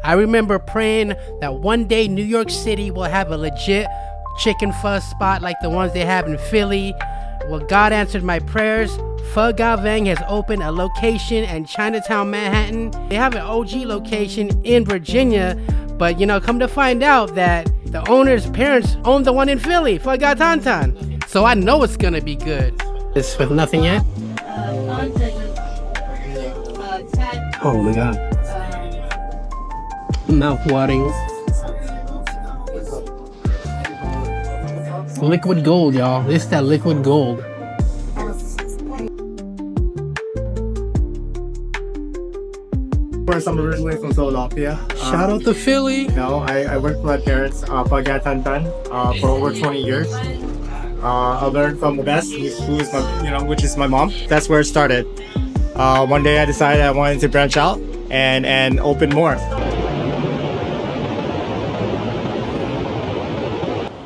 I remember praying that one day New York City will have a legit chicken pho spot like the ones they have in Philly. Well, God answered my prayers. Pho Ga Vang has opened a location in Chinatown, Manhattan. They have an OG location in Virginia, but come to find out that the owner's parents own the one in Philly, Pho Ga Tan. So I know it's gonna be good. This with nothing yet? Oh my God. Mouth watering. Liquid gold, y'all. This is that liquid gold. I'm originally from Philadelphia. Shout out to Philly. I worked for my parents, Pho Ga Tan, for over 20 years. I learned from the best, who is my, which is my mom. That's where it started. One day I decided I wanted to branch out and open more.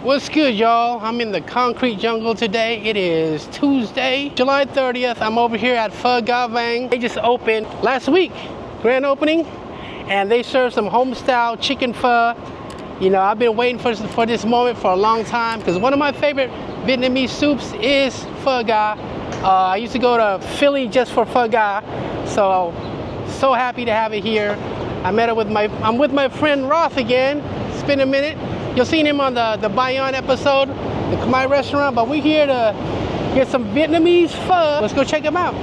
What's good, y'all? I'm in the concrete jungle today. It is Tuesday, July 30th. I'm over here at Pho Ga Vang. They just opened last week, grand opening, and they serve some home-style chicken pho. I've been waiting for this moment for a long time because one of my favorite Vietnamese soups is Pho Ga. I used to go to Philly just for Pho Ga, so happy to have it here. I'm with my friend Roth again. It's been a minute. You'll seen him on the Bayon episode, the Khmer restaurant, but we're here to get some Vietnamese pho. Let's go check him out.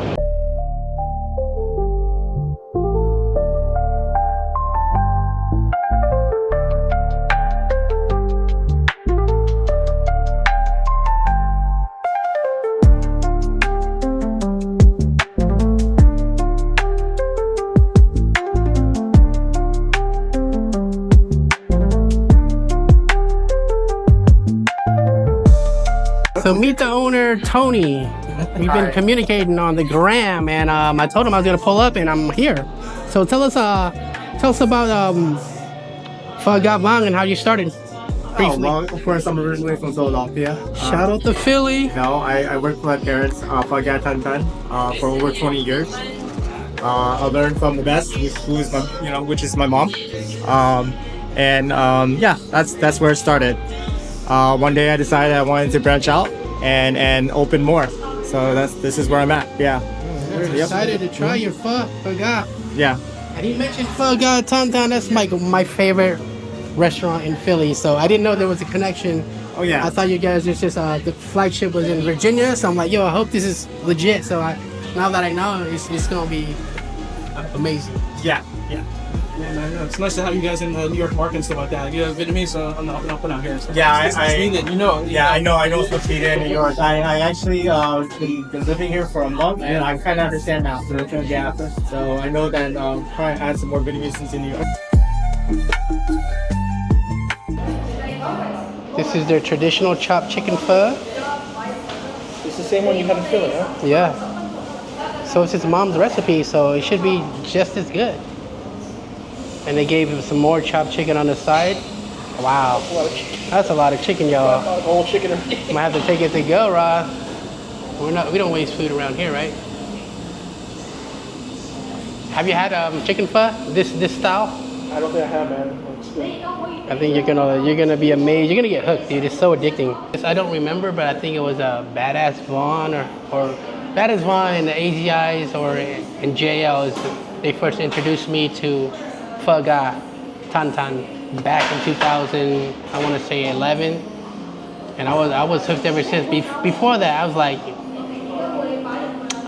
So meet the owner, Tony. We've been communicating on the gram, and I told him I was gonna pull up, and I'm here. So tell us about Pho Ga Vang and how you started. Briefly. Well, of course, I'm originally from Philadelphia. Shout out to Philly. I worked for my parents, Pho Ga Tan, for over 20 years. I learned from the best, who is my, which is my mom. Yeah, that's where it started. One day I decided I wanted to branch out and open more. So this is where I'm at. Yeah. We're excited to try your Pho Ga. Yeah. And he mentioned Pho Ga Tan. That's my favorite restaurant in Philly. So I didn't know there was a connection. Oh yeah. I thought you guys just the flagship was in Virginia. So I'm like, yo, I hope this is legit. So now that I know, it's gonna be amazing. Yeah. Yeah. Yeah, man, it's nice to have you guys in the New York market and stuff like that. Yeah, Vietnamese on the up and up and out here. Yeah, I mean that Yeah, I know Sophia in New York. I actually been living here for a month, and I kind of understand now. So I know that try to add some more Vietnamese in New York. This is their traditional chopped chicken pho. It's the same one you had in Philly, huh? Yeah. So it's his mom's recipe, so it should be just as good. And they gave him some more chopped chicken on the side. Wow. That's a lot of chicken, y'all. Whole chicken. Might have to take it to go, Rob. We don't waste food around here, right? Have you had chicken pho? This style? I don't think I have, man. I think you're gonna be amazed. You're gonna get hooked, dude. It's so addicting. I don't remember, but I think it was Badass Vaughn or Badass Vaughn in the AZIs or in JL. They first introduced me to Pho Ga Tan back in 2000, I want to say 11, and I was hooked ever since. Before that, I was like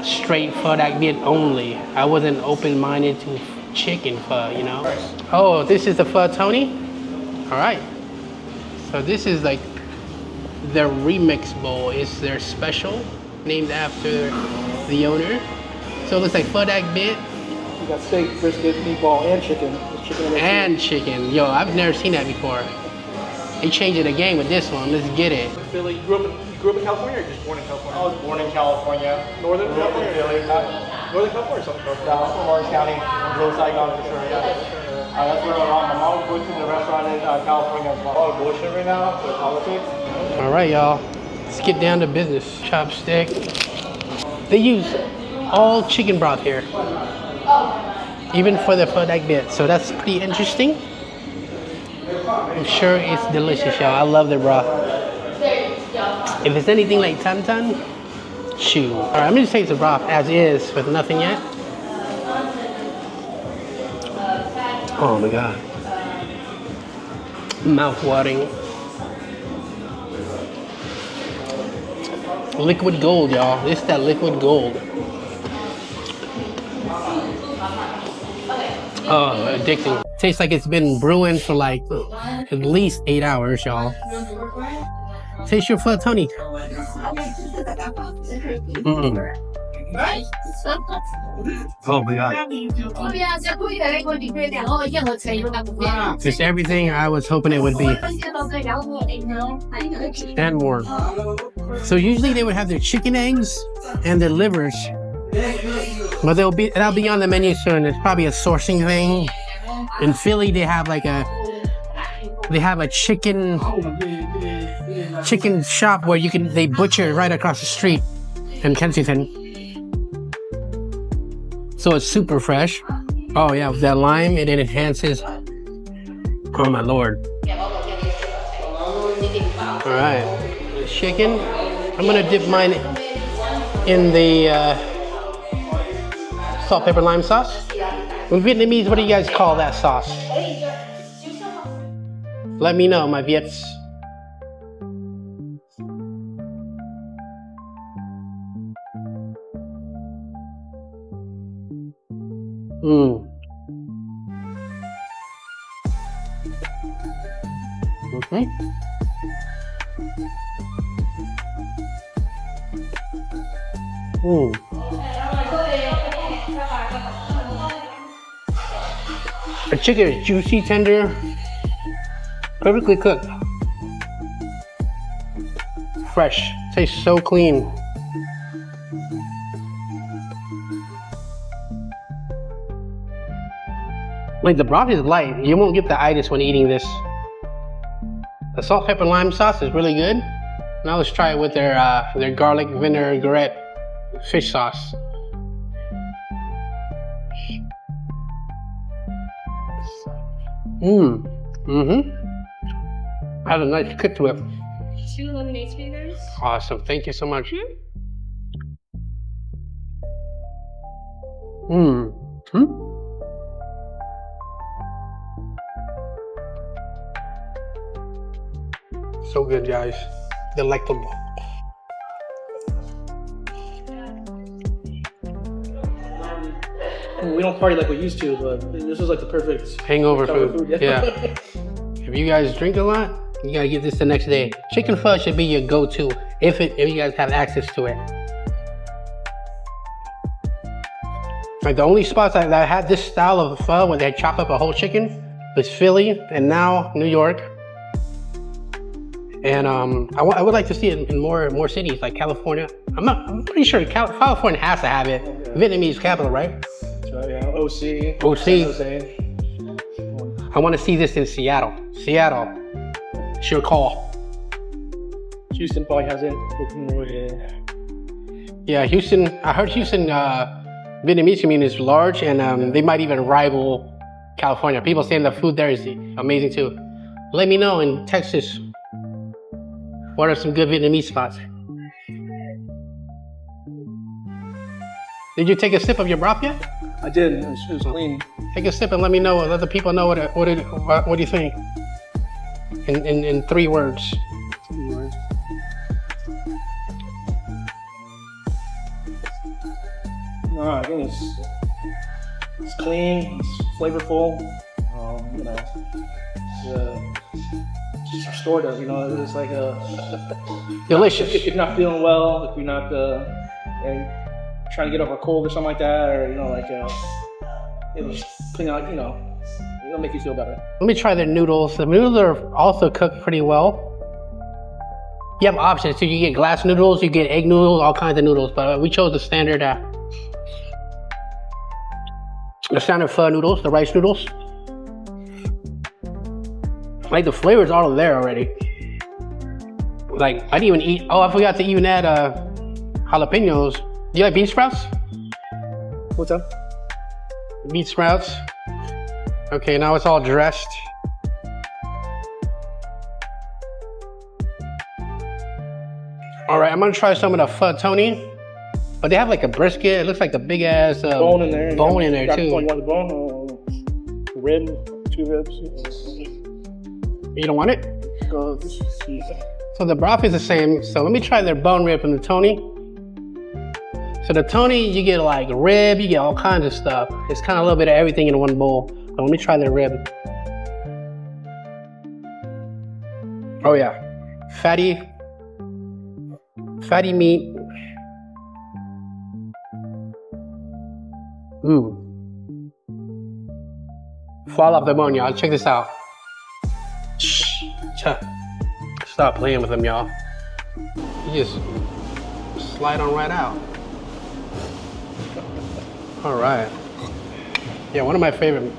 straight pho that bit only. I wasn't open-minded to chicken pho, Oh, this is the Pho Tony. All right. So this is like their remix bowl. It's their special, named after the owner. So it looks like pho that bit. You got steak, brisket, meatball, and chicken. Chicken. Yo, I've never seen that before. They changed the game with this one. Let's get it. Philly, you grew up in California or just born in California? I was born in California. Northern California? Philly. Northern California or something? From Orange County, Little Saigon for sure, yeah. That's where my mom works in the restaurant in California as well. A lot of bullshit right now with politics. All right, y'all. Let's get down to business. Chopstick. They use all chicken broth here. even for the pho like bit. So that's pretty interesting. I'm sure it's delicious, y'all. I love the broth. If it's anything like tan tan, shoot. All right, I'm gonna taste the broth as is with nothing yet. Oh my God. Mouth watering. Liquid gold, y'all. This is that liquid gold. Oh, addicting. Tastes like it's been brewing for like at least 8 hours, y'all. Taste your pho, Tony. Oh my God. It's everything I was hoping it would be. And more. So usually they would have their chicken eggs and their livers. But that'll be on the menu soon. It's probably a sourcing thing. In Philly they have like a chicken shop where they butcher right across the street in Kensington. So it's super fresh. Oh yeah, with that lime, it enhances. Oh my Lord. All right, chicken. I'm gonna dip mine in the salt, pepper, lime sauce. In Vietnamese, what do you guys call that sauce? Let me know, my Viets. Okay. The chicken is juicy, tender, perfectly cooked. Fresh. Tastes so clean. Like the broth is light. You won't get the itis when eating this. The salt, pepper, lime sauce is really good. Now let's try it with their garlic vinaigrette fish sauce. Has a nice kick to it. 2 lemonades for you guys. Awesome. Thank you so much. So good, guys. Delectable. We don't party like we used to, but this is like the perfect Hangover food. Yeah. Yeah. If you guys drink a lot, you gotta get this the next day. Chicken pho should be your go-to if you guys have access to it. Like the only spots that had this style of pho where they chop up a whole chicken was Philly and now New York. And I would like to see it in more cities like California. I'm pretty sure California has to have it. Yeah. Vietnamese capital, right? Yeah, OC. OC. I want to see this in Seattle. Seattle. It's your call. Houston probably has it. Yeah, Houston. I heard Houston Vietnamese community is large, and they might even rival California. People saying the food there is amazing too. Let me know in Texas. What are some good Vietnamese spots? Did you take a sip of your broth yet? I did. It was clean. Take a sip and let me know. Let the people know what do you think? In 3 words. I think it's clean. It's flavorful. You know, just restorative. You know, it's like Delicious. If you're not feeling well, if you're not trying to get over a cold or something like that, or it'll clean out. It'll make you feel better. Let me try their noodles. The noodles are also cooked pretty well. You have options. So you get glass noodles, you get egg noodles, all kinds of noodles. But we chose the standard pho noodles, the rice noodles. Like the flavors all there already. Like I didn't even eat. Oh, I forgot to even add jalapenos. Do you like bean sprouts? What's up? Beet sprouts. Okay, now it's all dressed. All right, I'm gonna try some of the pho Tony, but they have like a brisket. It looks like a big ass bone in there. Bone in there too. You want the bone? Rib, 2 ribs. You don't want it? Go. So the broth is the same. So let me try their bone rib from the Tony. So the Tony, you get like rib, you get all kinds of stuff. It's kind of a little bit of everything in one bowl. So let me try their rib. Oh yeah, fatty meat. Fall off the bone, y'all. Check this out. Stop playing with them, y'all. You just slide on right out. All right. Yeah, one of my favorite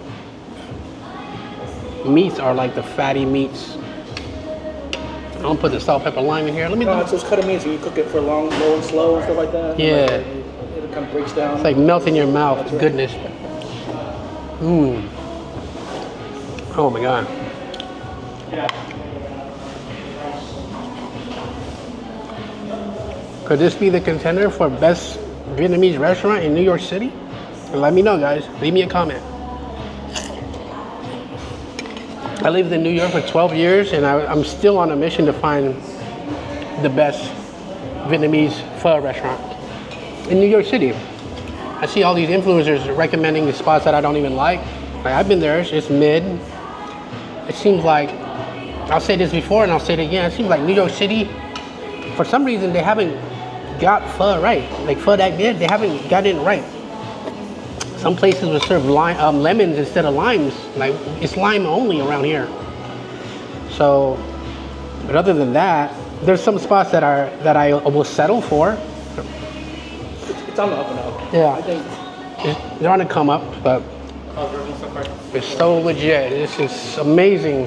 meats are like the fatty meats. I don't put the salt, pepper, lime in here. Let me. No, it's those cut of meats. You cook it for long, low and slow and stuff like that. Yeah. Like, it kind of breaks down. It's like melt in your mouth. That's right. Goodness. Oh my God. Could this be the contender for best Vietnamese restaurant in New York City? Let me know, guys. Leave me a comment. I lived in New York for 12 years and I'm still on a mission to find the best Vietnamese pho restaurant in New York City. I see all these influencers recommending the spots that I don't even like. Like, I've been there, it's mid. It seems like, I'll say this before and I'll say it again, it seems like New York City, for some reason they haven't got pho right. Like pho that good, they haven't got it right. Some places will serve lemons instead of limes. Like, it's lime only around here. So, but other than that, there's some spots that I will settle for. It's on the up and up. Yeah. I think They're on the come up, but it's so legit. This is amazing.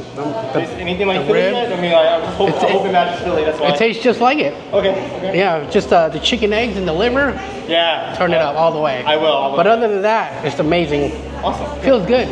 Anything like the Philly rib. yet? I mean, I'm hoping that is Philly, that's why. It tastes just like it. Okay. Yeah, just the chicken eggs and the liver, Yeah. turn it up all the way. I will. But other than that, it's amazing. Awesome. Feels good.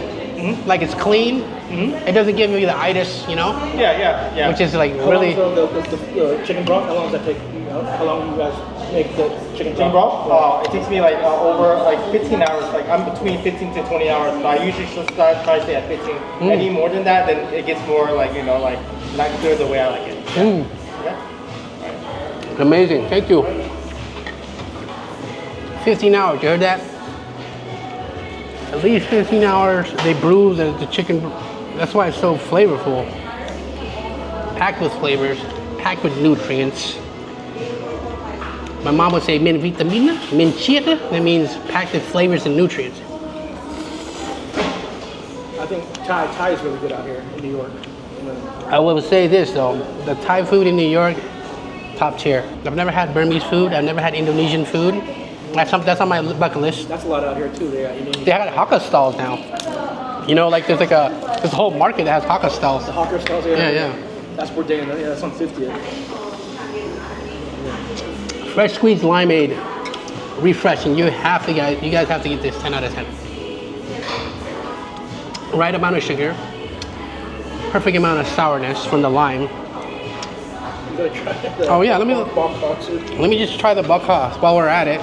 Like it's clean. It doesn't give me the itis, you know? Yeah. Which is like how really. long the chicken broth? How long does that take? How long do you guys make the chicken broth? It takes me like over like 15 hours. Like I'm between 15 to 20 hours, but I usually just try to stay at 15. Any more than that, then it gets more like, you know, like not good the way I like it. Okay? Amazing. Thank you. 15 hours. You heard that? At least 15 hours. They brew the chicken. That's why it's so flavorful. Packed with flavors, packed with nutrients. My mom would say, "Min vitamina, min chita." That means packed with flavors and nutrients. I think Thai is really good out here in New York. I will say this though: the Thai food in New York, top tier. I've never had Burmese food. I've never had Indonesian food. That's on my bucket list. That's a lot out here too. They have Hakka stalls now. You know, like there's a whole market that has Hakka stalls. The hawker stalls, Yeah. That's Bourdain. Yeah, that's on 50th. Fresh squeezed limeade, refreshing. You guys have to get this 10 out of 10. Right amount of sugar, perfect amount of sourness from the lime. You gotta try the Oh yeah, let me just try the bak ha while we're at it.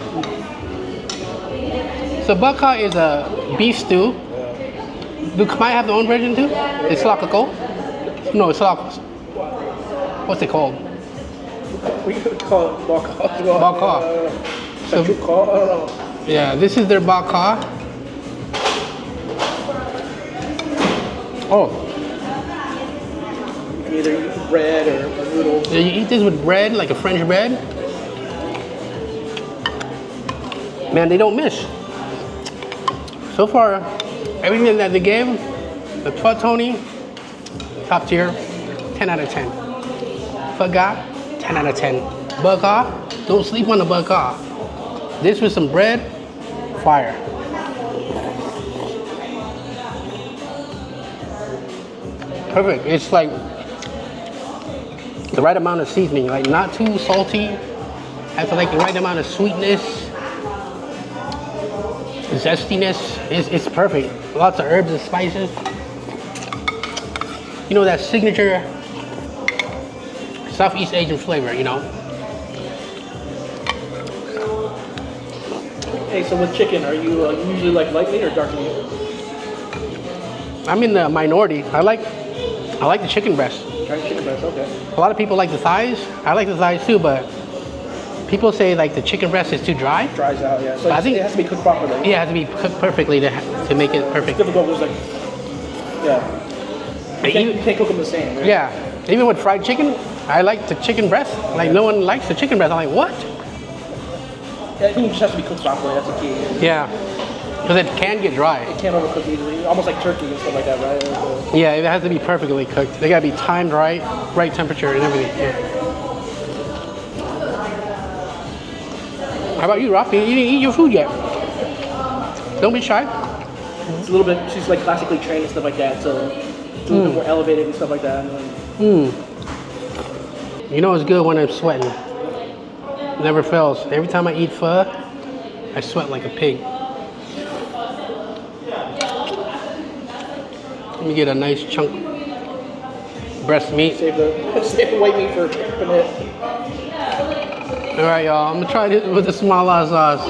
So bak ha is a beef stew. Do Khmer have their own version too? It's lakako? No, it's lak. What's it called? We could call it bak ha. Bak ha. I don't know. Yeah, this is their bak ha. Oh, You can either eat bread or noodles. you eat this with bread, like a French bread. Man, they don't miss. So far, everything that they gave, the Pho Tony, top tier, 10 out of 10. Pho Ga, 10 out of 10. Bak ha, don't sleep on the bak ha. This with some bread, fire. Perfect. It's like the right amount of seasoning, like not too salty. Has like the right amount of sweetness. zestiness. It's perfect. Lots of herbs and spices. You know, that signature Southeast Asian flavor, you know? Hey, so with chicken, are you usually like light meat or dark meat? I'm in the minority. I like the chicken breast. Chicken breast, okay. A lot of people like the thighs. I like the thighs too, but people say like the chicken breast is too dry. Dries out, yeah. So I think it has to be cooked properly. Yeah, it has to be cooked perfectly to make it perfect. It's difficult. It's like, yeah. You can't cook them the same. Right? Yeah. Even with fried chicken, I like the chicken breast. Like no one likes the chicken breast. I'm like, what? Yeah, I think it just has to be cooked properly. That's the key. Yeah. Because it can get dry. It can't overcook easily. Almost like turkey and stuff like that, right? Yeah, it has to be perfectly cooked. They gotta be timed right temperature and everything. Yeah. How about you, Rafi? You didn't eat your food yet. Don't be shy. It's a little bit, she's like classically trained and stuff like that, so it's a little bit more elevated and stuff like that. You know it's good when I'm sweating. Never fails. Every time I eat pho, I sweat like a pig. Let me get a nice chunk breast meat. Save the white meat for it. All right, y'all. I'm gonna try this with the smala sauce.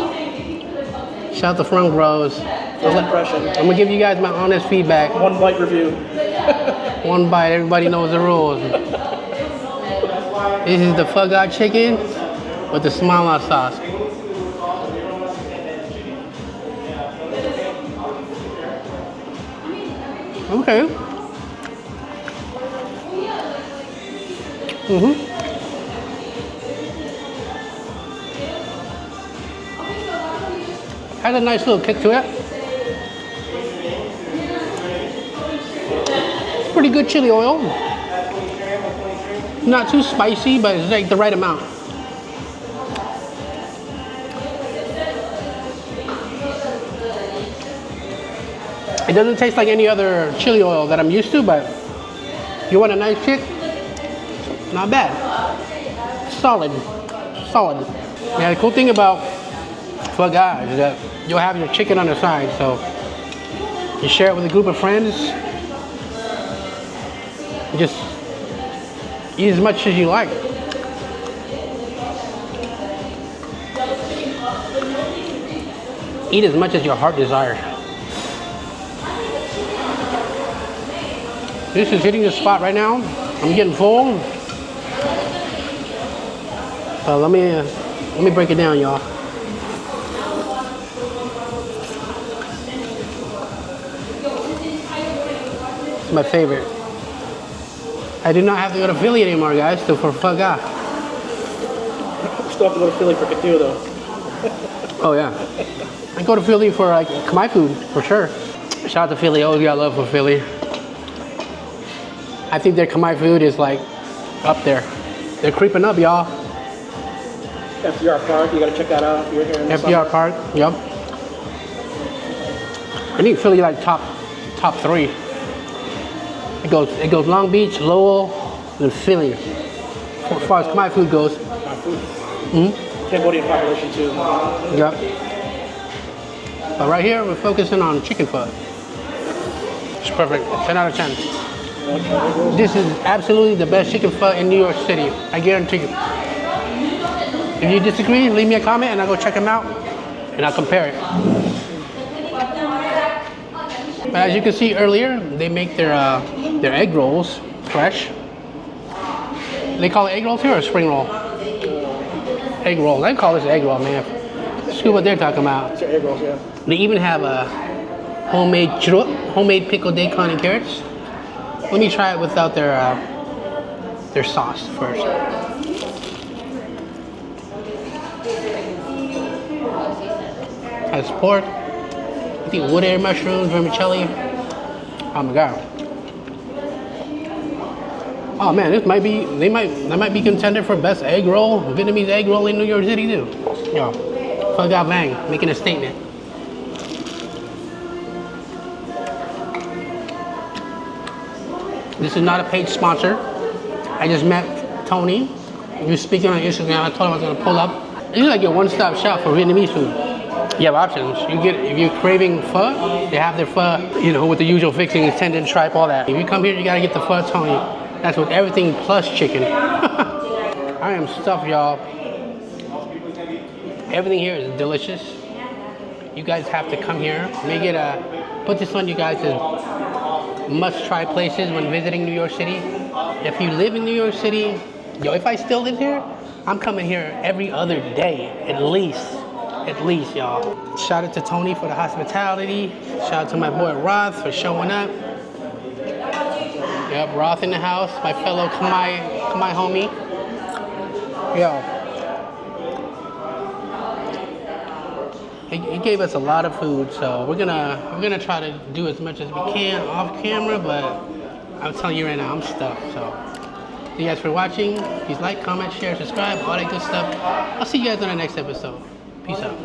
Shout out to Front Bros. First impression. I'm gonna give you guys my honest feedback. One bite review. One bite. Everybody knows the rules. This is the Pho Ga chicken with the smala sauce. Okay. Has a nice little kick to it. It's pretty good chili oil. Not too spicy, but it's like the right amount. It doesn't taste like any other chili oil that I'm used to, but you want a nice kick? Not bad. Solid. Yeah, the cool thing about Pho Ga is that you'll have your chicken on the side, so you share it with a group of friends. You just eat as much as you like. Eat as much as your heart desires. This is hitting the spot right now. I'm getting full. So let me break it down, y'all. It's my favorite. I do not have to go to Philly anymore, guys, for Pho Ga. Still have to go to Philly for Katiu, though. Oh yeah. I go to Philly for like Khmer food, for sure. Shout out to Philly. Always got love for Philly. I think their Khmer food is like up there. They're creeping up, y'all. FDR Park, you gotta check that out if you're here in the FDR Park, yep. I think Philly like top 3. It goes Long Beach, Lowell, and Philly. As far as Khmer food goes. Cambodian population too. Yep. But right here we're focusing on chicken pho. It's perfect. 10 out of 10. This is absolutely the best chicken pho in New York City. I guarantee you. If you disagree, leave me a comment and I'll go check them out and I'll compare it. But as you can see earlier, they make their egg rolls fresh. They call it egg rolls here or spring roll? Egg roll. They call this egg roll, man. See what they're talking about. It's egg rolls, yeah. They even have a homemade chrup, homemade pickled daikon and carrots. Let me try it without their sauce first. Has pork, I think wood air mushrooms, vermicelli. Oh my god. Oh man, that might be contender for best egg roll, Vietnamese egg roll in New York City too. Yo, Pho Ga Vang, making a statement. This is not a paid sponsor. I just met Tony. He was speaking on Instagram. I told him I was gonna pull up. This is like your one-stop shop for Vietnamese food. You have options. You get, if you're craving pho, they have their pho, you know, with the usual fixings, tendon, tripe, all that. If you come here, you gotta get the pho Tony. That's with everything plus chicken. I am stuffed, y'all. Everything here is delicious. You guys have to come here. Make it put this on you guys as must-try places when visiting New York City. If you live in New York City, yo, if I still live here, I'm coming here every other day, at least, y'all. Shout out to Tony for the hospitality. Shout out to my boy Roth for showing up. Yep, Roth in the house, my fellow Khmer homie. Yo, he gave us a lot of food, so we're gonna try to do as much as we can off camera, but I'm telling you right now, I'm stuffed. So thank you guys for watching. Please like, comment, share, subscribe, all that good stuff. I'll see you guys on the next episode. Peace out.